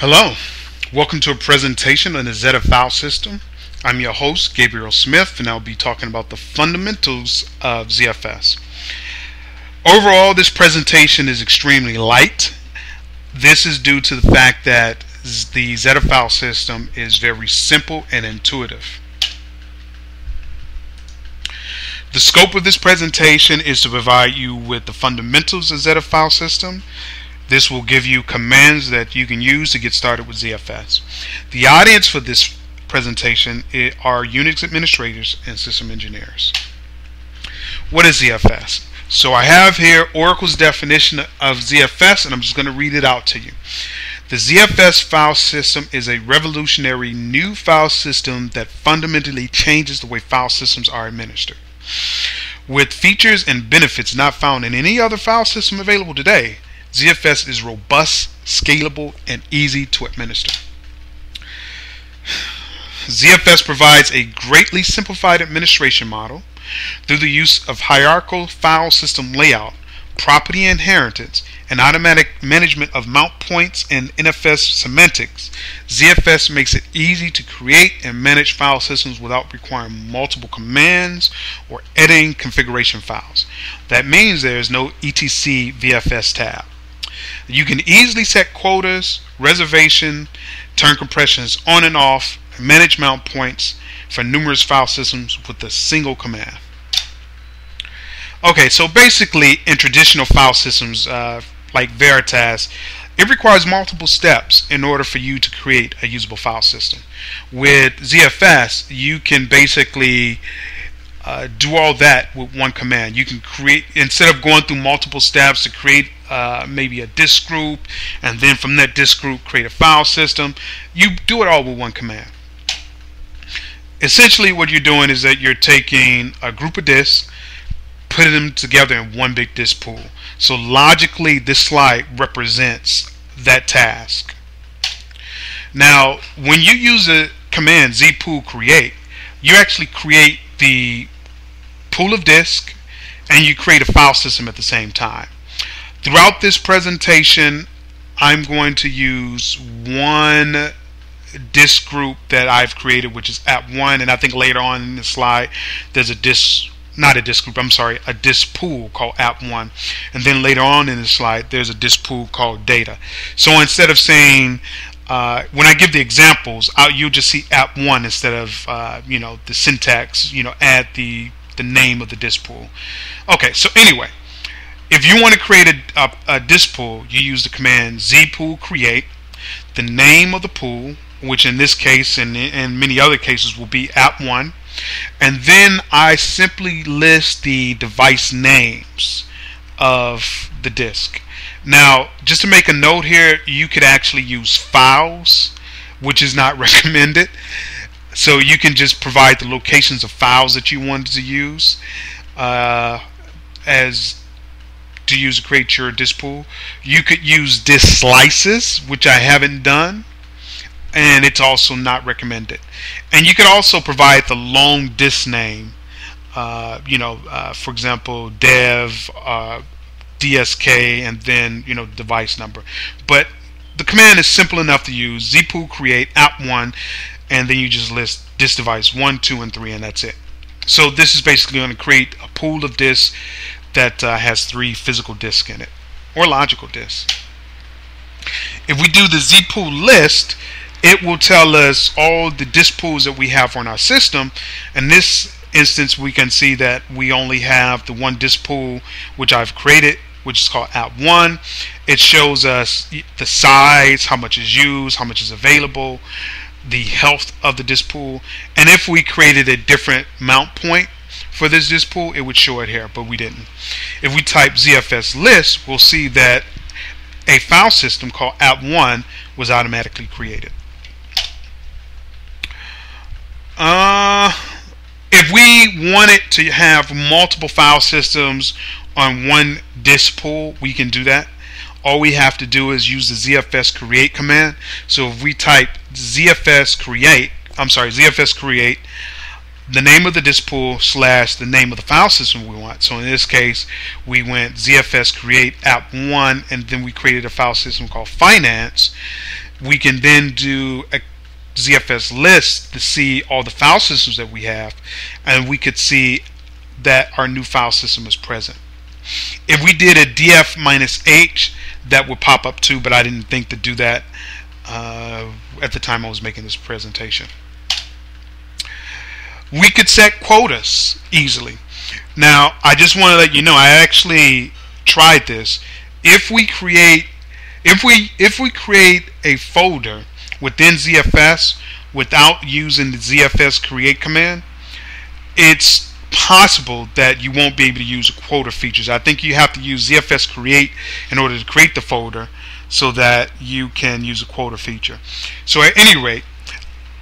Hello, welcome to a presentation on the Zeta File system. I'm your host, Gabriel Smith, and I'll be talking about the fundamentals of ZFS. Overall, this presentation is extremely light. This is due to the fact that the Zeta File system is very simple and intuitive. The scope of this presentation is to provide you with the fundamentals of Zeta File system. This will give you commands that you can use to get started with ZFS. The audience for this presentation are Unix administrators and system engineers. What is ZFS? So I have here Oracle's definition of ZFS, and I'm just going to read it out to you. The ZFS file system is a revolutionary new file system that fundamentally changes the way file systems are administered. With features and benefits not found in any other file system available today, ZFS is robust, scalable, and easy to administer. ZFS provides a greatly simplified administration model through the use of hierarchical file system layout, property inheritance, and automatic management of mount points and NFS semantics. ZFS makes it easy to create and manage file systems without requiring multiple commands or editing configuration files. That means there is no etc VFS tab. You can easily set quotas, reservation, turn compressions on and off, and manage mount points for numerous file systems with a single command. Okay, so basically in traditional file systems like Veritas, it requires multiple steps in order for you to create a usable file system. With ZFS, you can basically do all that with one command. You can create, instead of going through multiple steps to create maybe a disk group, and then from that disk group create a file system, you do it all with one command. Essentially what you're doing is that you're taking a group of disks, putting them together in one big disk pool. So logically this slide represents that task. Now when you use the command Zpool create, you actually create the pool of disk and you create a file system at the same time. Throughout this presentation, I'm going to use one disk group that I've created, which is app1, and I think later on in the slide there's a disk, not a disk group, I'm sorry, a disk pool called app1, and then later on in the slide there's a disk pool called data. So instead of saying when I give the examples, you'll just see app1 instead of the syntax, add the name of the disk pool. Okay, so anyway, if you want to create a disk pool, you use the command zpool create, the name of the pool, which in this case and in many other cases will be app1, and then I simply list the device names of the disk. Now, just to make a note here, you could actually use files, which is not recommended. So you can just provide the locations of files that you wanted to use as to use to create your disk pool. You could use disk slices, which I haven't done, and it's also not recommended. And you could also provide the long disk name, for example, dev DSK, and then device number. But the command is simple enough to use: zpool create app1, and then you just list disk device 1, 2, and 3, and that's it. So this is basically going to create a pool of disks that has 3 physical disks in it, or logical disks. If we do the zpool list, it will tell us all the disk pools that we have on our system. In this instance, we can see that we only have the one disk pool which I've created, which is called app1. It shows us the size, how much is used, how much is available, the health of the disk pool, and if we created a different mount point for this disk pool, it would show it here, but we didn't. If we type ZFS list, we'll see that a file system called app1 was automatically created. If we wanted to have multiple file systems on one disk pool, we can do that. All we have to do is use the ZFS create command. So if we type ZFS create, the name of the disk pool / the name of the file system we want. So in this case, we went ZFS create app1, and then we created a file system called finance. We can then do a ZFS list to see all the file systems that we have, and we could see that our new file system is present. If we did a df-h, that would pop up too, but I didn't think to do that at the time I was making this presentation. We could set quotas easily. Now, I just want to let you know, I actually tried this. If we create a folder within ZFS without using the ZFS create command, it's possible that you won't be able to use quota features. I think you have to use ZFS create in order to create the folder so that you can use a quota feature. So at any rate,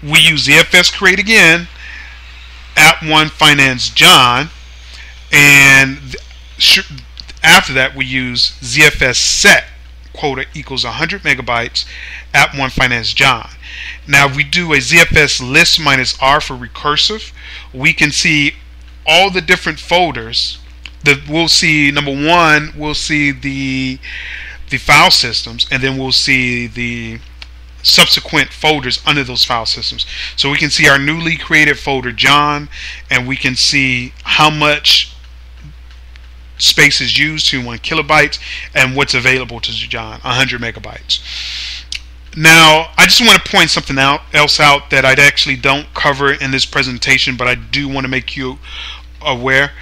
we use ZFS create again, @1 finance John, and after that we use ZFS set quota equals 100 megabytes @1 finance John. Now if we do a ZFS list -r for recursive, we can see all the different folders that we'll see. Number one, we'll see the file systems, and then we'll see the subsequent folders under those file systems. So we can see our newly created folder John, and we can see how much space is used, 21 kilobytes, and what's available to John, 100 megabytes. Now, I just want to point something else out that I actually don't cover in this presentation, but I do want to make you aware.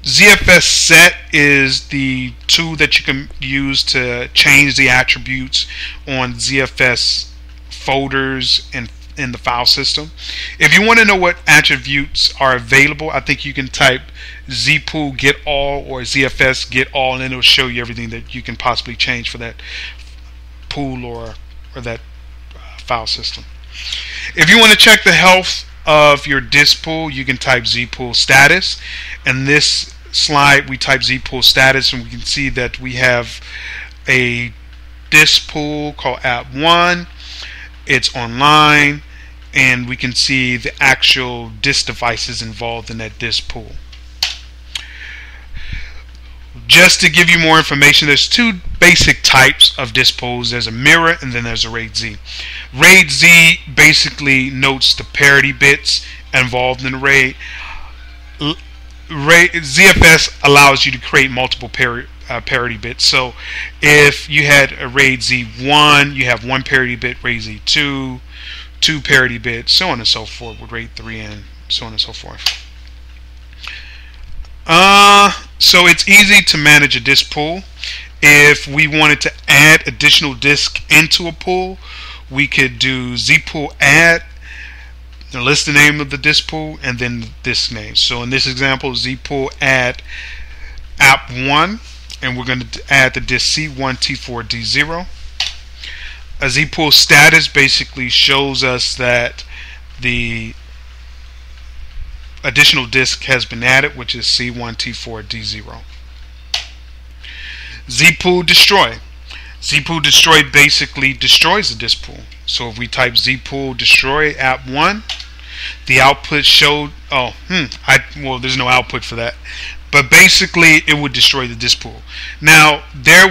ZFS set is the tool that you can use to change the attributes on ZFS folders and in the file system. If you want to know what attributes are available, I think you can type Zpool get all or ZFS get all, and it'll show you everything that you can possibly change for that pool or that file system. If you want to check the health of your disk pool, you can type Zpool status. In this slide we type Zpool status, and we can see that we have a disk pool called app1. It's online, and we can see the actual disk devices involved in that disk pool. Just to give you more information, there's two basic types of disk pools. There's a mirror, and then there's a RAID Z. RAID Z basically notes the parity bits involved in the RAID. ZFS allows you to create multiple parity bits. So if you had a RAID Z1, you have one parity bit, RAID Z2, two parity bits, so on and so forth, with RAID 3 and so on and so forth. So it's easy to manage a disk pool. If we wanted to add additional disk into a pool, we could do Zpool add, list the name of the disk pool, and then the disk name. So in this example, Zpool add app1, and we're going to add the disk C1T4D0. A Zpool status basically shows us that the additional disk has been added, which is C1T4D0. Zpool destroy. Zpool destroy basically destroys the disk pool. So if we type Zpool destroy app1, the output showed, well, there's no output for that, but basically it would destroy the disk pool. Now there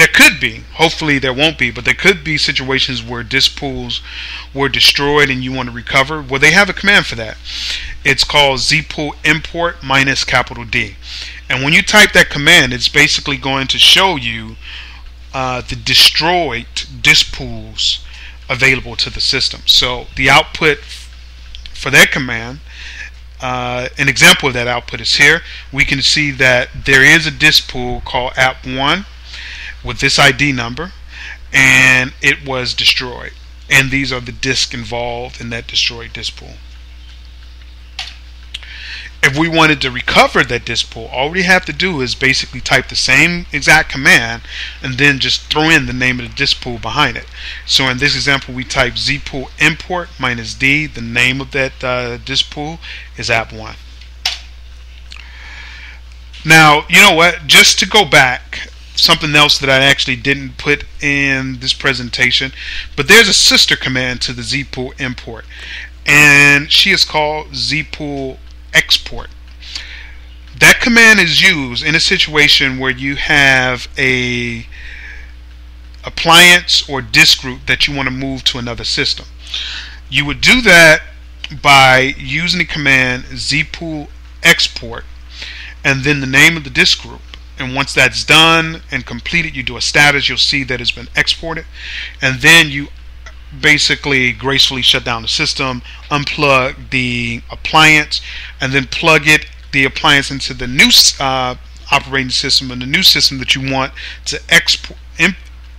could be, hopefully there won't be, but there could be situations where disk pools were destroyed and you want to recover. Well, they have a command for that. It's called Zpool import -D, and when you type that command, it's basically going to show you the destroyed disk pools available to the system. So the output for that command, an example of that output is here. We can see that there is a disk pool called app1 with this ID number, and it was destroyed, and these are the disks involved in that destroyed disk pool. If we wanted to recover that disk pool, all we have to do is basically type the same exact command and then just throw in the name of the disk pool behind it. So in this example, we type Zpool import -D. The name of that disk pool is app1. Now, you know what? Just to go back, something else that I actually didn't put in this presentation, but there's a sister command to the Zpool import, and she is called Zpool export. That command is used in a situation where you have a appliance or disk group that you want to move to another system. You would do that by using the command Zpool export and then the name of the disk group. And once that's done and completed, you do a status. You'll see that it's been exported, and then you basically gracefully shut down the system, unplug the appliance, and then plug the appliance into the new operating system and the new system that you want to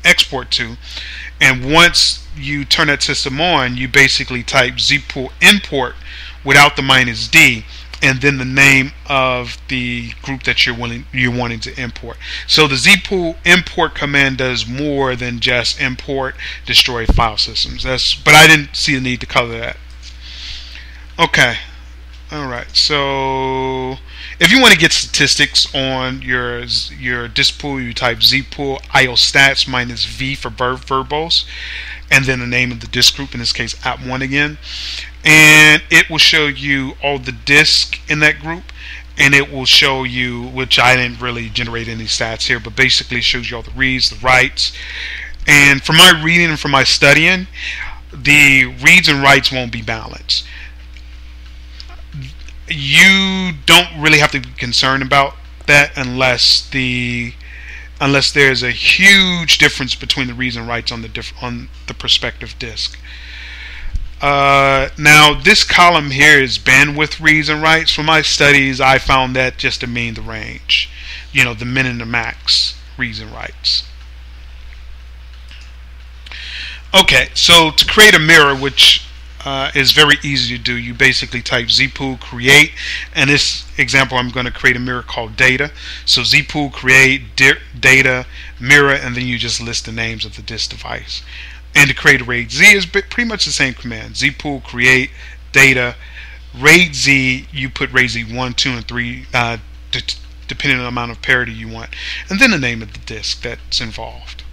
export to. And once you turn that system on, you basically type Zpool import without the -d, and then the name of the group that you're wanting to import. So the Zpool import command does more than just import destroy file systems. But I didn't see the need to cover that. Okay. Alright, so if you want to get statistics on your disk pool, you type Zpool IOStats -v for verbose, and then the name of the disk group, in this case app1 again, and it will show you all the disk in that group, and it will show you, which I didn't really generate any stats here, but basically it shows you all the reads, the writes. And for my reading and for my studying, the reads and writes won't be balanced. You don't really have to be concerned about that unless there's a huge difference between the reads and writes on the prospective disk. Now this column here is bandwidth reads and writes. For my studies, I found that just to mean the range, the min and the max reads and writes. Okay, so to create a mirror, which is very easy to do, you basically type Zpool create, and this example I'm going to create a mirror called data. So Zpool create data mirror, and then you just list the names of the disk device. And to create a RAID Z is pretty much the same command. Zpool create data RAID Z. You put RAID Z 1, 2, and 3 depending on the amount of parity you want, and then the name of the disk that's involved.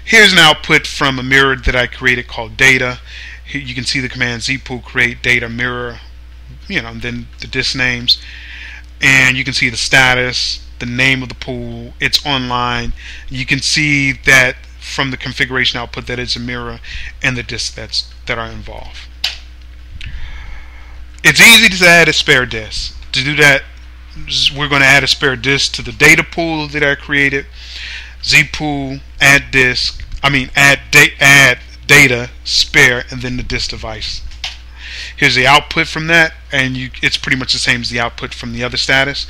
Here's an output from a mirror that I created called data. Here you can see the command Zpool create data mirror, and then the disk names, and you can see the status, the name of the pool, it's online. You can see that from the configuration output that it's a mirror and the disks that are involved. It's easy to add a spare disk. To do that, we're going to add a spare disk to the data pool that I created. Zpool add data spare, and then the disk device. Here's the output from that, and it's pretty much the same as the output from the other status.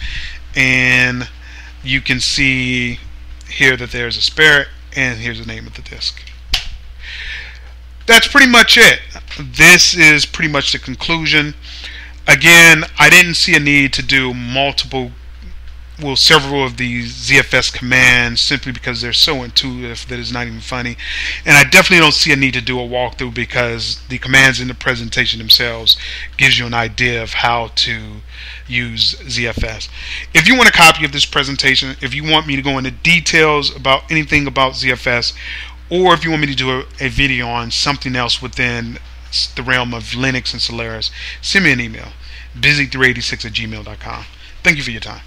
And you can see here that there's a spare, and here's the name of the disk. That's pretty much it. This is pretty much the conclusion. Again, I didn't see a need to do several of these ZFS commands simply because they're so intuitive that it's not even funny. And I definitely don't see a need to do a walkthrough because the commands in the presentation themselves gives you an idea of how to use ZFS. If you want a copy of this presentation, if you want me to go into details about anything about ZFS, or if you want me to do a video on something else within the realm of Linux and Solaris, send me an email, busy386@gmail.com. Thank you for your time.